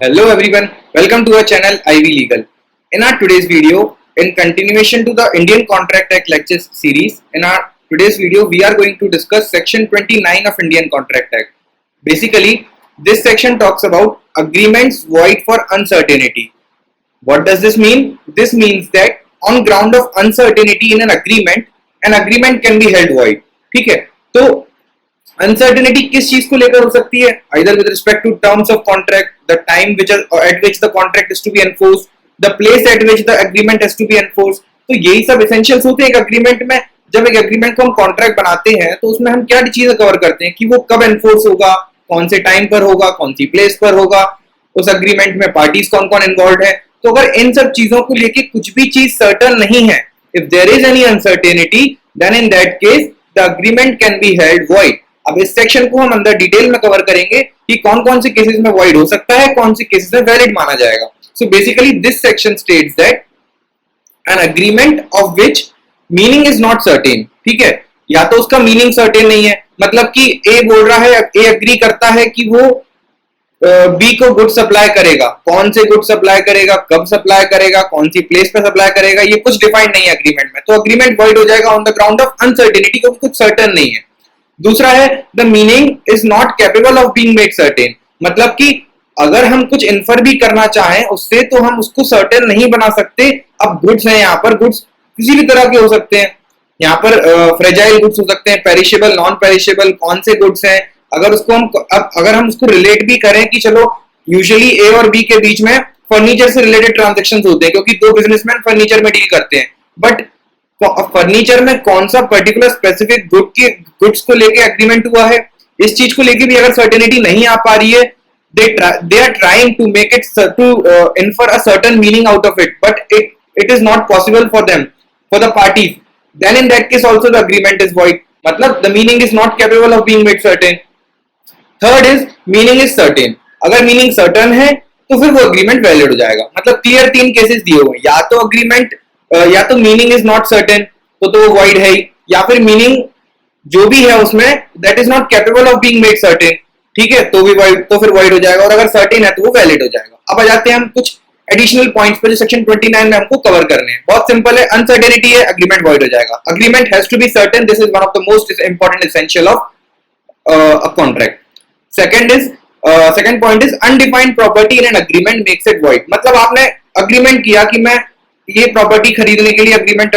Hello everyone, welcome to our channel Ivy Legal. In our today's video, in continuation to the Indian Contract Act lectures series, in our today's video we are going to discuss section 29 of Indian Contract Act. Basically, this section talks about agreements void for uncertainty. What does this mean? This means that on ground of uncertainty in an agreement can be held void. ठीक है, तो uncertainty किस चीज को लेकर हो सकती है? Either with respect to terms of contract, the time at which the contract is to be enforced, the place at which the agreement has to be enforced. तो यही सब एसेंशियल्स होते हैं एक एग्रीमेंट में. जब एक एग्रीमेंट को हम कॉन्ट्रैक्ट बनाते हैं तो उसमें हम क्या चीजें कवर करते हैं कि वो कब एनफोर्स होगा, कौन से टाइम पर होगा, कौन सी प्लेस पर होगा, उस एग्रीमेंट में पार्टीज कौन कौन इन्वॉल्व है. तो अगर इन सब चीजों को लेके कुछ भी चीज सर्टन नहीं है, if there is any uncertainty, then in that case the agreement can be held void. अब इस सेक्शन को हम अंदर डिटेल में कवर करेंगे कि कौन कौन से केसेस में वॉइड हो सकता है, कौन से केसेस में वैलिड माना जाएगा. So basically this section states that an agreement of which meaning is not certain. ठीक है, या तो उसका मीनिंग सर्टेन नहीं है, मतलब कि ए बोल रहा है, ए एग्री करता है कि वो बी को गुड सप्लाई करेगा, कौन से गुड सप्लाई करेगा, कब सप्लाई करेगा, कौन सी प्लेस पे सप्लाई करेगा, ये कुछ डिफाइंड नहीं है एग्रीमेंट में, तो एग्रीमेंट वॉइड हो जाएगा on the ground of uncertainty, क्योंकि कुछ सर्टेन नहीं है. दूसरा है the meaning is not capable of being made certain, मतलब कि अगर हम कुछ इन्फर भी करना चाहें उससे तो हम उसको सर्टेन नहीं बना सकते. अब गुड्स हैं, यहाँ पर गुड्स किसी भी तरह के हो सकते हैं, यहाँ पर फ्रेजाइल गुड्स हो सकते हैं, पेरिशेबल, नॉन पेरिशेबल, कौन से गुड्स हैं. अगर उसको हम अगर हम उसको रिलेट भी करें कि चलो यूजुअली ए और बी के बीच में फर्नीचर से रिलेटेड ट्रांजेक्शन होते हैं क्योंकि दो बिजनेसमैन फर्नीचर में डील करते हैं, बट फर्नीचर में कौन सा पर्टिकुलर स्पेसिफिक गुड्स को लेके एग्रीमेंट हुआ है, इस चीज को लेके भी अगर सर्टेनिटी नहीं आ पा रही है, they are trying to make it to infer a certain meaning out of it, but it is not possible for them, for the parties, then in that case also the agreement is void. मतलब the meaning is not capable of being made certain. Third is meaning is certain. अगर meaning certain है तो फिर वो agreement valid हो जाएगा. मतलब clear तीन केसेस दिए हुए हैं, या तो agreement या तो मीनिंग इज नॉट सर्टेन तो वो वॉइड है ही, या फिर मीनिंग जो भी है उसमें that is not capable of being made certain, ठीक है, तो भी वॉइड, तो फिर वॉइड हो जाएगा, और अगर सर्टेन है तो वो वैलिड हो जाएगा. अब आ जाते हैं हम कुछ एडिशनल पॉइंट्स पे जो सेक्शन 29 में हमको कवर करने हैं. बहुत सिंपल है, अनसर्टेनिटी है, एग्रीमेंट वॉइड हो जाएगा. Agreement has to be certain, this is one of the most important essential of a contract. Second point is undefined property in an agreement makes it void. मतलब आपने agreement किया कि मैं ये property खरीदने के लिए एग्रीमेंट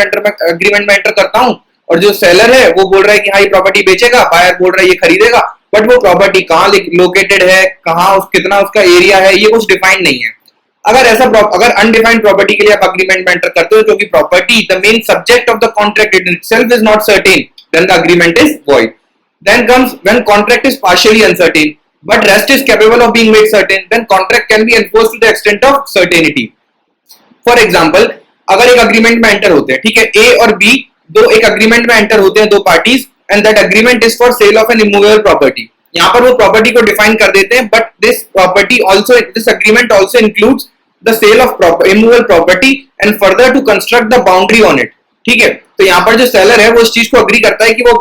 में एंटर करता हूं, और जो सेलर है वो बोल रहा है कि हाँ ये प्रॉपर्टी बेचेगा, बायर बोल रहा है ये खरीदेगा, बट वो प्रॉपर्टी कहाँ लोकेटेड है, कहाँ कितना उसका एरिया है, ये कुछ डिफाइंड नहीं है. अगर अनडिफाइंड प्रॉपर्टी के लिए आप एग्रीमेंट में एंटर करते हो क्योंकि property the main subject of the contract itself is not certain, then the agreement is void. Then comes when contract is partially uncertain but rest is capable of being made certain, then contract can be enforced to the extent of certainty. For example, अगर एक agreement में enter होते हैं, ठीक है, ए और B दो एक अग्रीमेंट में एंटर होते हैं, दो parties, and that agreement is for sale of an immovable property. यहाँ पर वो प्रॉपर्टी को डिफाइन कर देते हैं, but this agreement also includes the sale of immovable property and further to construct the boundary on it. ठीक है, तो यहाँ पर जो सेलर है वो इस चीज को अग्री करता है कि वो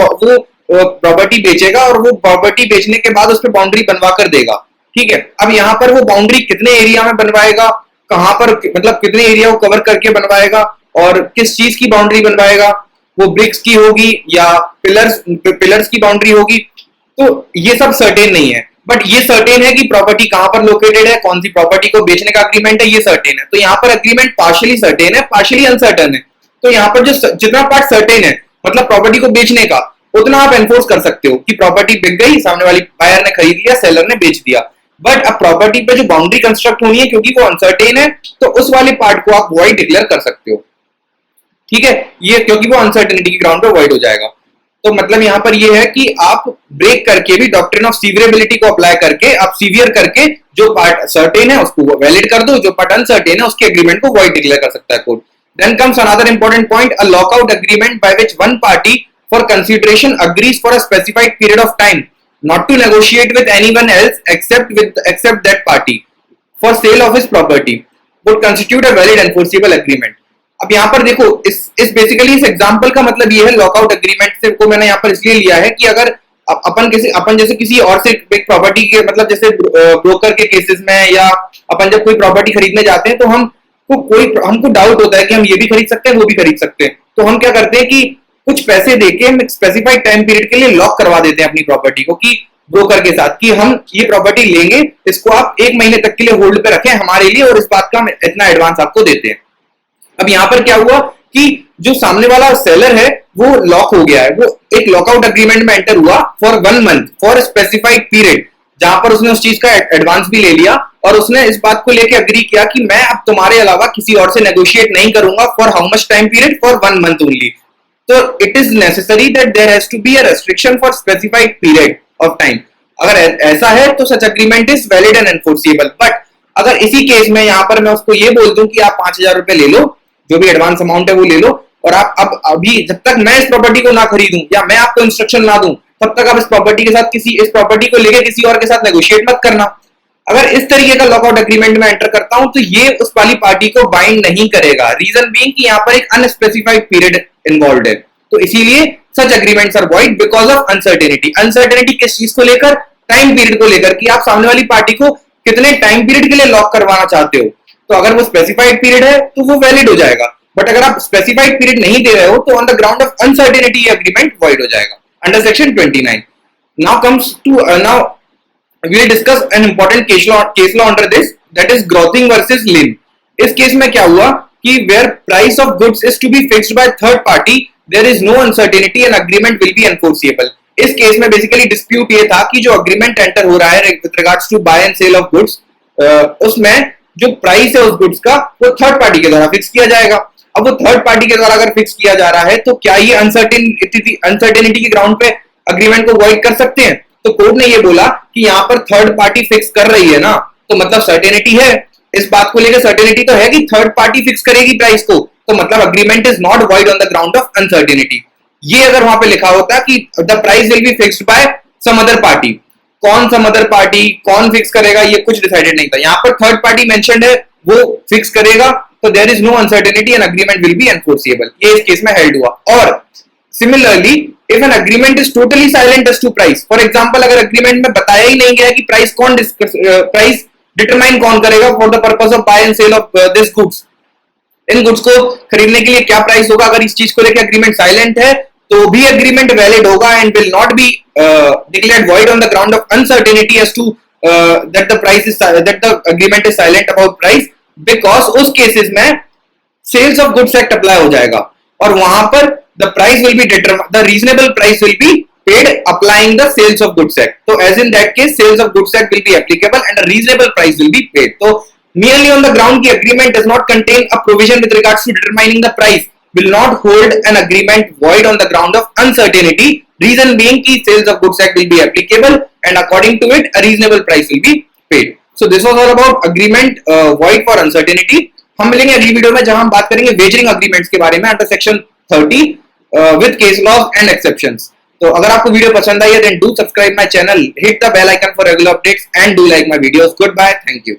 प्रॉपर्टी बेचेगा और वो प्रॉपर्टी बेचने के बाद उस पर बाउंड्री बनवा कर देगा. ठीक है, अब यहाँ पर वो बाउंड्री कितने एरिया में बनवाएगा, कहां पर, मतलब कितने एरिया को कवर करके बनवाएगा और किस चीज की बाउंड्री बनवाएगा, वो ब्रिक्स की होगी या पिलर्स की बाउंड्री होगी, तो ये सब सर्टेन नहीं है. बट ये सर्टेन है कि प्रॉपर्टी कहां पर लोकेटेड है, कौन सी प्रॉपर्टी को बेचने का एग्रीमेंट है, ये सर्टेन है. तो यहाँ पर एग्रीमेंट पार्शियली सर्टेन है, पार्शियली अनसर्टेन है. तो यहाँ पर जो जितना पार्ट सर्टेन है, मतलब प्रॉपर्टी को बेचने का, उतना आप एनफोर्स कर सकते हो कि प्रॉपर्टी बिक गई, सामने वाली बायर ने खरीद लिया, सेलर ने बेच दिया. बट अब प्रॉपर्टी पे जो बाउंड्री कंस्ट्रक्ट होनी है क्योंकि वो अनसर्टेन है, तो उस वाले पार्ट को आप वॉइड डिक्लेयर कर सकते हो. ठीक है, ये क्योंकि वो अनसर्टेनिटी के ग्राउंड पे वॉइड हो जाएगा. तो मतलब यहां पर ये है कि आप ब्रेक करके भी डॉक्ट्रिन ऑफ सीवियरेबिलिटी को अप्लाई करके आप सीवियर करके जो पार्ट सर्टेन है उसको वैलिड कर दो, जो पार्ट अनसर्टेन है उसके एग्रीमेंट को वॉइड डिक्लेयर कर सकता है court. Then comes another important point, a lockout agreement by which one party for consideration agrees for a specified period of time not to negotiate with anyone else except that party for sale of his property would constitute a valid enforceable agreement. अब यहाँ पर देखो, इस basically इस example का मतलब ये है, लॉकआउट एग्रीमेंट से को मैंने यहाँ पर इसलिए लिया है कि अगर अपन जैसे किसी और से एक प्रॉपर्टी के मतलब जैसे ब्रोकर के केसेस में या अपन जब कोई प्रॉपर्टी खरीदने जाते हैं तो हमको डाउट होता है कि हम ये भी खरीद सकते हैं वो भी खरीद सकते हैं, तो हम क्या करते हैं कि कुछ पैसे देके हम स्पेसिफाइड टाइम पीरियड के लिए लॉक करवा देते हैं अपनी प्रॉपर्टी को कि ब्रोकर के साथ कि हम ये प्रॉपर्टी लेंगे, इसको आप 1 महीने तक के लिए होल्ड पे रखें हमारे लिए और इस बात का हम इतना एडवांस आपको देते हैं। अब यहाँ पर क्या हुआ कि जो सामने वाला सेलर है वो लॉक हो गया है, वो एक लॉकआउट एग्रीमेंट में एंटर हुआ for 1 month for specified period, जहां पर उसने उस चीज का एडवांस भी ले लिया और उसने इस बात को लेकर अग्री किया कि मैं अब तुम्हारे अलावा किसी और से नेगोशिएट नहीं करूंगा for how much time period, for 1 month only. तो it is necessary that there has to be a restriction for specified period of time. अगर ऐसा है तो such agreement is valid and enforceable. But अगर इसी case में यहाँ पर मैं उसको ये बोल दूं कि आप 5,000 रुपए ले लो, जो भी एडवांस अमाउंट है वो ले लो, और आप अब अभी जब तक मैं इस प्रॉपर्टी को ना खरीदूं या मैं आपको इंस्ट्रक्शन ना दूं तब तक आप इस प्रॉपर्टी के साथ इस प्रॉपर्टी को लेकर किसी और के साथ नेगोशिएट मत करना। अगर इस तरीके का लॉकआउट एग्रीमेंट में एंटर करता हूं तो ये उस वाली पार्टी को बाइंड नहीं करेगा, रीजन बीइंग कि यहाँ पर एक अनस्पेसिफाइड पीरियड इन्वॉल्व है। तो इसीलिए such agreements are void because of uncertainty. Uncertainty किस चीज को लेकर? टाइम पीरियड को लेकर कि आप सामने वाली पार्टी को कितने टाइम पीरियड के लिए लॉक करवाना चाहते हो। तो अगर वो स्पेसिफाइड पीरियड है तो वो वैलिड हो जाएगा, बट अगर आप स्पेसिफाइड पीरियड नहीं दे रहे हो तो on the ground of uncertainty agreement void हो जाएगा under section 29। Now comes to now we will discuss an important case law under this, that is Grothing versus Lin। इस केस में क्या हुआ कि where price of goods is to be fixed by third party there is no uncertainty and agreement will be enforceable। इस case में basically dispute ये था कि जो अग्रीमेंट एंटर हो रहा है with regards to buy and sale of goods, उसमें जो प्राइस है उस गुड्स का वो थर्ड पार्टी के द्वारा फिक्स किया जाएगा। अब वो थर्ड पार्टी के द्वारा अगर फिक्स किया जा रहा है तो क्या ये अनसर्टेनिटी के ग्राउंड पे अग्रीमेंट को वॉइड कर सकते हैं? तो कोर्ट ने ये बोला कि यहाँ पर थर्ड पार्टी फिक्स कर रही है ना, तो मतलब सर्टेनिटी है, इस बात को लेकर सर्टेनिटी तो है कि थर्ड पार्टी फिक्स करेगी प्राइस को, तो मतलब agreement is not void on the ground of uncertainty. ये अगर वहां पे लिखा होता कि the price will be fixed by some other party, कौन सम अदर पार्टी, कौन फिक्स करेगा, ये कुछ डिसाइडेड नहीं था। यहाँ पर थर्ड पार्टी मेंशन्ड है, वो फिक्स करेगा, तो there is no uncertainty and agreement will be enforceable. ये इस केस में हेल्ड हुआ। और similarly if an agreement is totally silent as to price, for example अगर agreement में बताया ही नहीं गया कि प्राइस डिटरमाइन कौन करेगा for the purpose of buy and sale of this goods, in goods को खरीदने के लिए क्या प्राइस होगा, अगर इस चीज को लेकर अग्रीमेंट साइलेंट है तो भी अग्रीमेंट वैलिड होगा and will not be declared void on the ground of uncertainty as to that the agreement is silent about price, because उस केसेस में sales of goods act apply हो जाएगा और वहां पर the price will be determined, the reasonable price will be paid applying the sales of goods act। So as in that case sales of goods act will be applicable and a reasonable price will be paid। So merely on the ground the agreement does not contain a provision with regards to determining the price will not hold an agreement void on the ground of uncertainty, reason being कि sales of goods act will be applicable and according to it a reasonable price will be paid। So this was all about agreement void for uncertainty। हम मिलेंगे अगली video में जहां हम बात करेंगे wagering agreements के बारे में under section 30 with case laws and exceptions। तो अगर आपको वीडियो पसंद आई है then do subscribe my channel, hit the bell icon for regular updates and do like my videos। Goodbye, thank you।